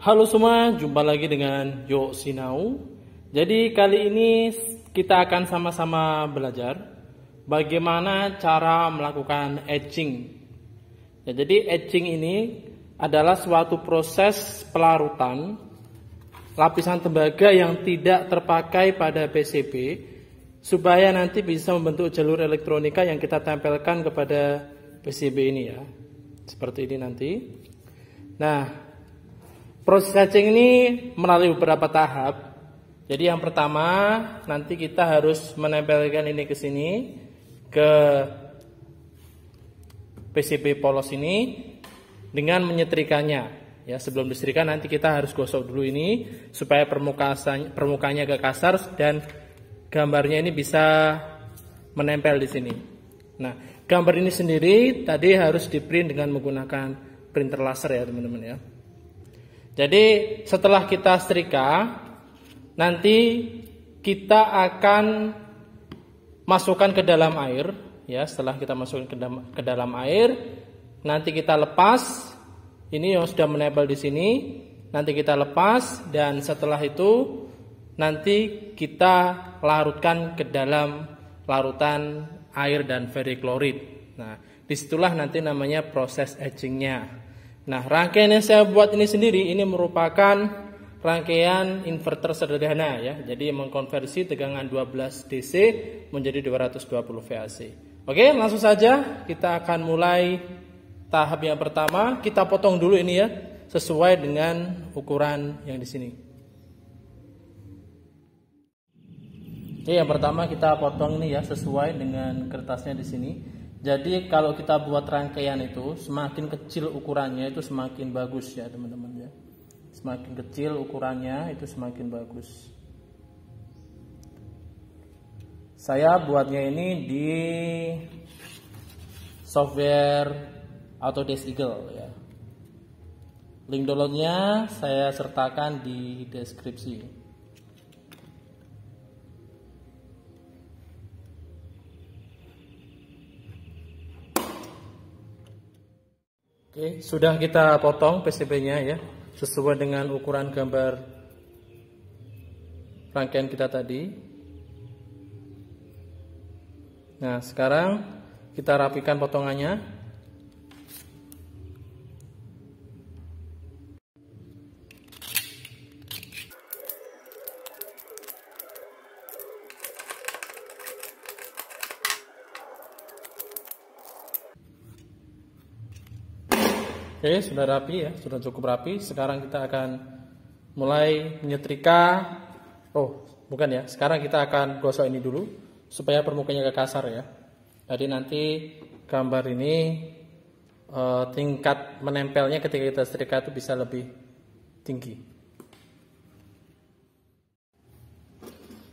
Halo semua, jumpa lagi dengan Yo Sinau. Jadi kali ini kita akan sama-sama belajar bagaimana cara melakukan etching. Ya, jadi etching ini adalah suatu proses pelarutan lapisan tembaga yang tidak terpakai pada PCB supaya nanti bisa membentuk jalur elektronika yang kita tempelkan kepada PCB ini ya. Seperti ini nanti. Nah, proses etching ini melalui beberapa tahap. Jadi yang pertama nanti kita harus menempelkan ini ke sini ke PCB polos ini dengan menyetrikanya. Ya, sebelum disetrika nanti kita harus gosok dulu ini supaya permukaannya agak kasar dan gambarnya ini bisa menempel di sini. Nah, gambar ini sendiri tadi harus di-print dengan menggunakan printer laser ya teman-teman ya. Jadi setelah kita setrika, nanti kita akan masukkan ke dalam air ya. Setelah kita masukkan ke dalam air, nanti kita lepas. Ini yang sudah menempel di sini. Nanti kita lepas dan setelah itu nanti kita larutkan ke dalam larutan air dan ferriklorid. Nah, disitulah nanti namanya proses etchingnya. Nah, rangkaian yang saya buat ini sendiri ini merupakan rangkaian inverter sederhana ya. Jadi mengkonversi tegangan 12 DC menjadi 220 VAC. Oke, langsung saja kita akan mulai tahap yang pertama. Kita potong dulu ini ya, sesuai dengan ukuran yang di sini. Oke, yang pertama kita potong ini ya sesuai dengan kertasnya di sini. Jadi kalau kita buat rangkaian itu semakin kecil ukurannya itu semakin bagus ya teman-teman ya. Semakin kecil ukurannya itu semakin bagus. Saya buatnya ini di software Autodesk Eagle ya. Link downloadnya saya sertakan di deskripsi. Oke, sudah kita potong PCB-nya ya, sesuai dengan ukuran gambar rangkaian kita tadi. Nah, sekarang kita rapikan potongannya. Oke, sudah rapi ya, sudah cukup rapi. Sekarang kita akan mulai menyetrika. Oh, bukan ya. Sekarang kita akan gosok ini dulu supaya permukaannya agak kasar ya. Jadi nanti gambar ini tingkat menempelnya ketika kita setrika itu bisa lebih tinggi.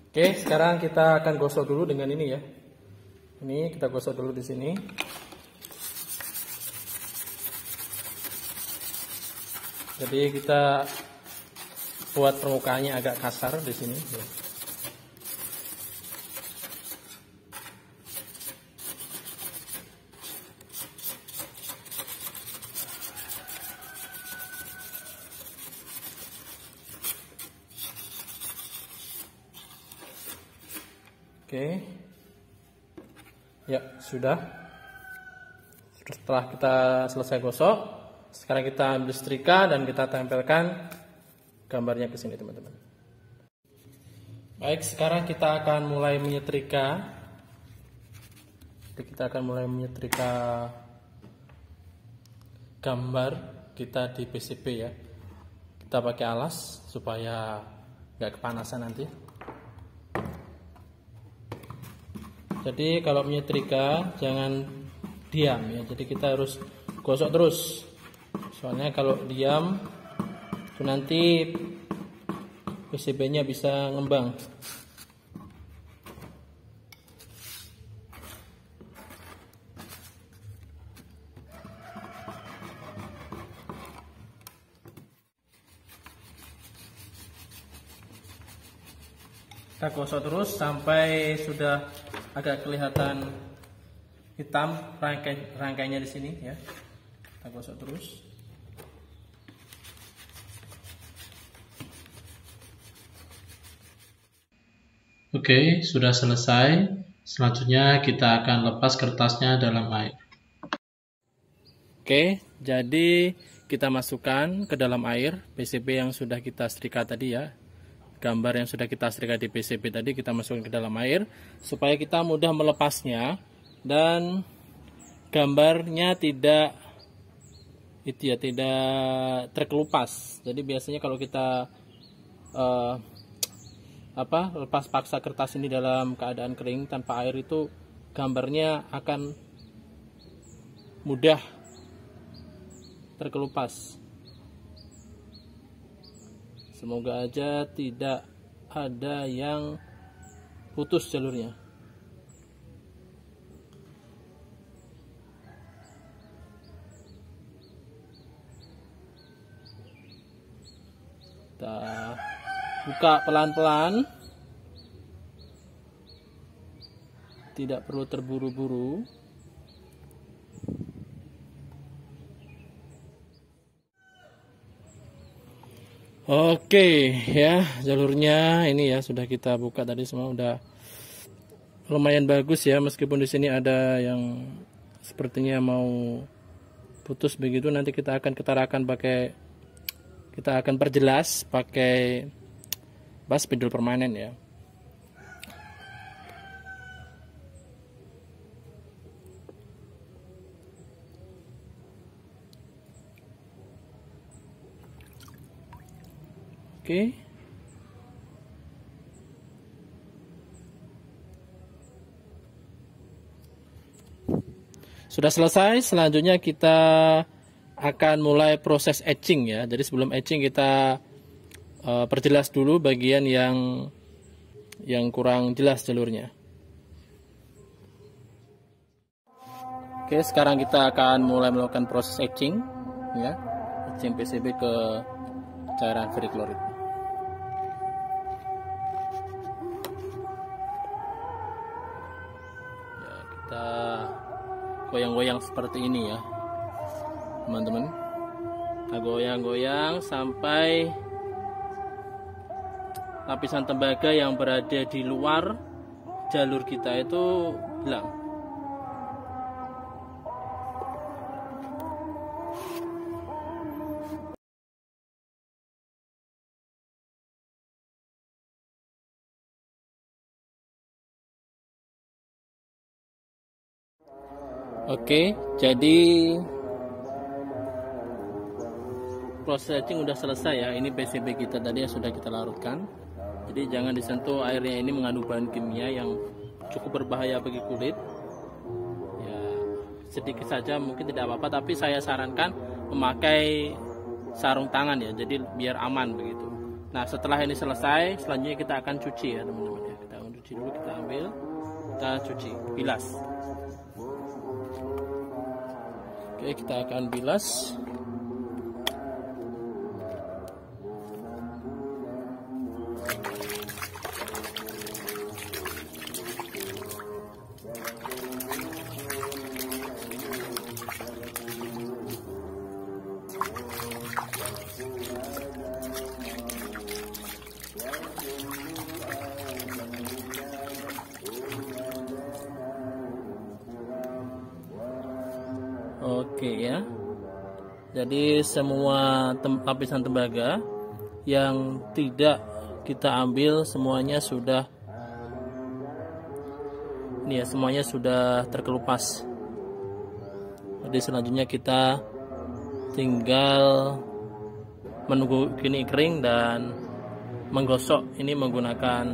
Oke, sekarang kita akan gosok dulu dengan ini ya. Ini kita gosok dulu di sini. Jadi kita buat permukaannya agak kasar di sini. Oke, ya sudah. Setelah kita selesai gosok, sekarang kita ambil setrika dan kita tempelkan gambarnya ke sini teman-teman. Baik, sekarang kita akan mulai menyetrika. Kita akan mulai menyetrika gambar kita di PCB ya. Kita pakai alas supaya nggak kepanasan nanti. Jadi kalau menyetrika jangan diam ya. Jadi kita harus gosok terus. Soalnya kalau diam itu nanti PCB-nya bisa ngembang. Kita gosok terus sampai sudah agak kelihatan hitam rangkainya di sini ya. Kita gosok terus. Oke, sudah selesai. Selanjutnya kita akan lepas kertasnya dalam air. Oke, jadi kita masukkan ke dalam air PCB yang sudah kita setrika tadi ya. Gambar yang sudah kita setrika di PCB tadi kita masukkan ke dalam air supaya kita mudah melepasnya dan gambarnya tidak terkelupas. Jadi biasanya kalau kita lepas paksa kertas ini dalam keadaan kering tanpa air, itu gambarnya akan mudah terkelupas. Semoga aja tidak ada yang putus jalurnya. Kita buka pelan-pelan, tidak perlu terburu-buru. Oke ya, jalurnya ini ya sudah kita buka tadi, semua udah lumayan bagus ya, meskipun di sini ada yang sepertinya mau putus begitu. Nanti kita akan perjelas pakai bas spidol permanen ya. Oke. Sudah selesai, selanjutnya kita akan mulai proses etching ya. Jadi sebelum etching kita perjelas dulu bagian yang kurang jelas jalurnya. Oke, sekarang kita akan mulai melakukan proses etching ya. Etching PCB ke cairan ferriklorid. Ya, kita goyang-goyang seperti ini ya, teman-teman. Kita goyang-goyang sampai lapisan tembaga yang berada di luar jalur kita itu hilang. Oke, jadi proses etching udah selesai ya. Ini PCB kita tadi yang sudah kita larutkan. Jadi jangan disentuh, airnya ini mengandung bahan kimia yang cukup berbahaya bagi kulit. Ya, sedikit saja mungkin tidak apa-apa, tapi saya sarankan memakai sarung tangan ya, jadi biar aman begitu. Nah, setelah ini selesai, selanjutnya kita akan cuci ya teman-teman ya. Kita akan cuci dulu, kita ambil, kita cuci, bilas. Oke, kita akan bilas. Oke ya, jadi semua lapisan tembaga yang tidak kita ambil semuanya sudah ini ya, semuanya sudah terkelupas. Jadi selanjutnya kita tinggal menunggu ini kering dan menggosok ini menggunakan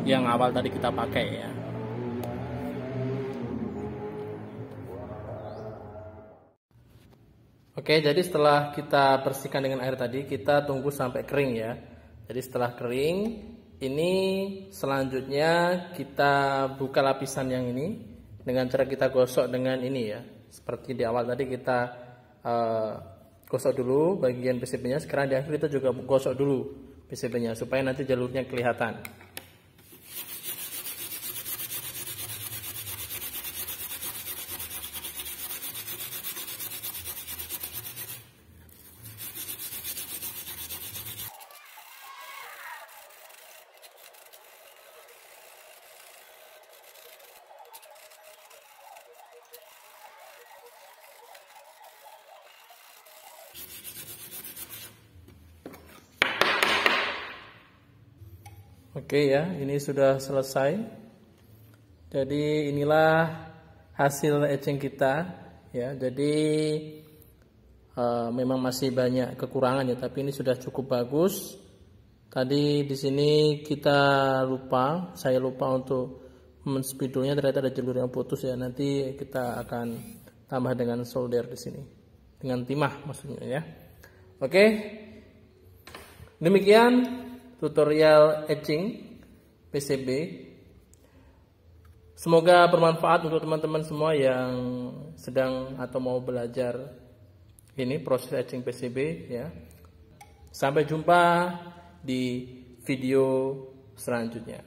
yang awal tadi kita pakai ya. Oke, jadi setelah kita bersihkan dengan air tadi, kita tunggu sampai kering ya. Jadi setelah kering, ini selanjutnya kita buka lapisan yang ini dengan cara kita gosok dengan ini ya. Seperti di awal tadi kita gosok dulu bagian PCB-nya. Sekarang di akhir kita juga gosok dulu PCB-nya supaya nanti jalurnya kelihatan. Oke ya, ini sudah selesai. Jadi inilah hasil etching kita ya. Jadi memang masih banyak kekurangan ya, tapi ini sudah cukup bagus. Tadi di sini saya lupa untuk menspidolnya, ternyata ada jalur yang putus ya. Nanti kita akan tambah dengan solder di sini, dengan timah maksudnya ya. Oke, demikian tutorial etching PCB. Semoga bermanfaat untuk teman-teman semua yang sedang atau mau belajar ini proses etching PCB ya. Sampai jumpa di video selanjutnya.